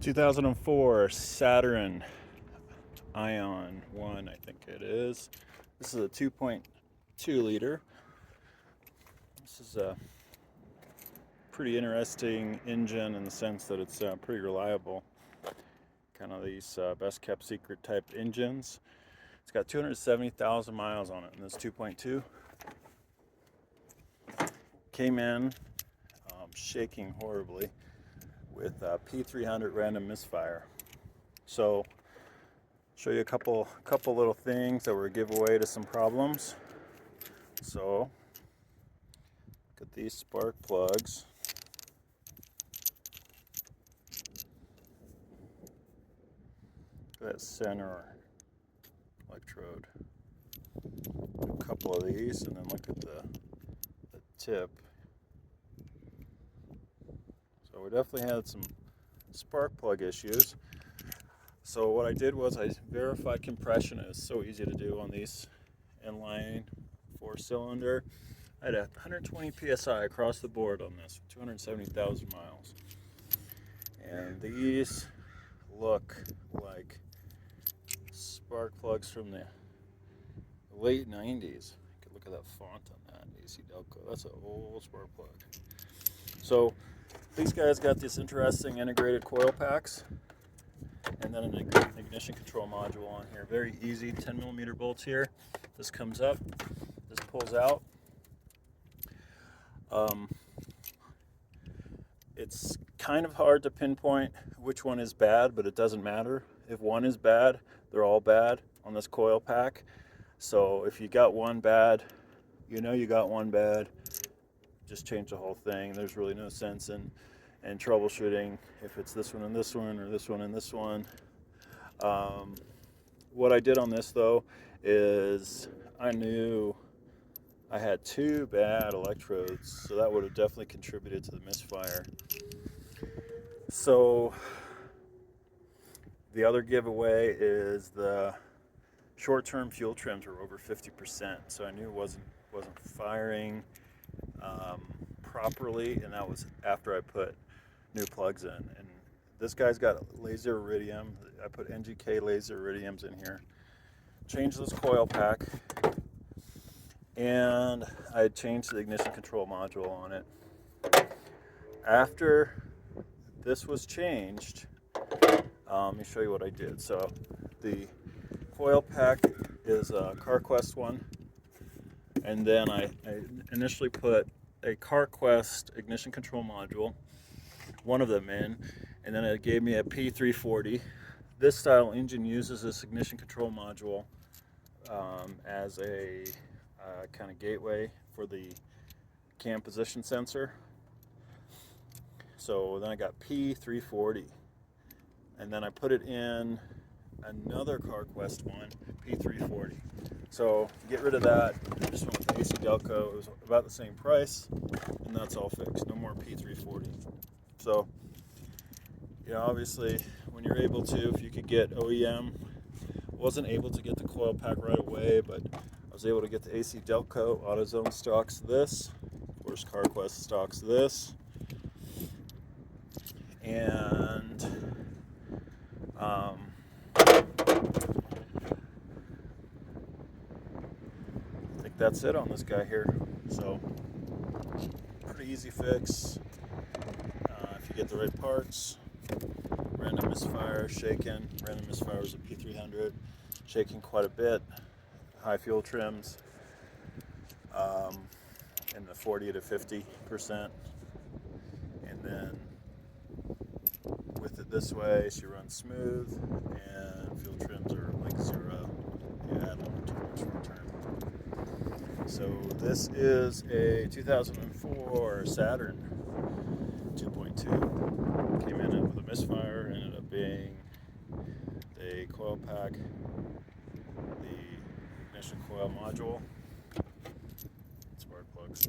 2004 Saturn Ion 1, I think it is. This is a 2.2 liter. This is a pretty interesting engine in the sense that it's pretty reliable. Kind of these best kept secret type engines. It's got 270,000 miles on it, and this 2.2 came in shaking horribly with p0300 random misfire. So show you a couple little things that were a giveaway to some problems. So got these spark plugs. That center electrode. A couple of these, and then look at the tip. So we definitely had some spark plug issues. So what I did was I verified compression. It was so easy to do on these inline 4-cylinder. I had 120 psi across the board on this, 270,000 miles. And these look like spark plugs from the late 90s. You can look at that font on that, AC Delco. That's an old spark plug. So these guys got this interesting integrated coil packs, and then an ignition control module on here. Very easy, 10mm bolts here. This comes up, this pulls out. It's kind of hard to pinpoint which one is bad, but it doesn't matter. If one is bad, they're all bad on this coil pack. So if you got one bad, you know you got one bad. Just change the whole thing. There's really no sense in troubleshooting if it's this one and this one, or this one and this one. What I did on this though is I knew I had two bad electrodes, so that would have definitely contributed to the misfire. So the other giveaway is the short-term fuel trims were over 50%, so I knew it wasn't firing properly, and that was after I put new plugs in. And this guy's got laser iridium. I put NGK laser iridiums in here. Changed this coil pack, and I changed the ignition control module on it. After this was changed, let me show you what I did. So the coil pack is a CarQuest one, and then I initially put a CarQuest ignition control module, one of them in, and then it gave me a p0340. This style engine uses this ignition control module as a kind of gateway for the cam position sensor. So then I got p0340, and then I put it in another CarQuest one, p0340. So get rid of that. I just went with the AC Delco. It was about the same price, and that's all fixed. No more p0340. So, you know, obviously, when you're able to, if you could get OEM, wasn't able to get the coil pack right away, but I was able to get the AC Delco. AutoZone stocks this. Of course, CarQuest stocks this. And I think that's it on this guy here. So pretty easy fix if you get the right parts. Random misfire, shaken. Random misfire was a p0300, shaking quite a bit. High fuel trims in the 40 to 50%, and then with it this way, she runs smooth, and fuel trims are like 0. You add them too much return. So this is a 2004 Saturn 2.2. Came in with a misfire, ended up being the coil pack, the ignition coil module, spark plugs.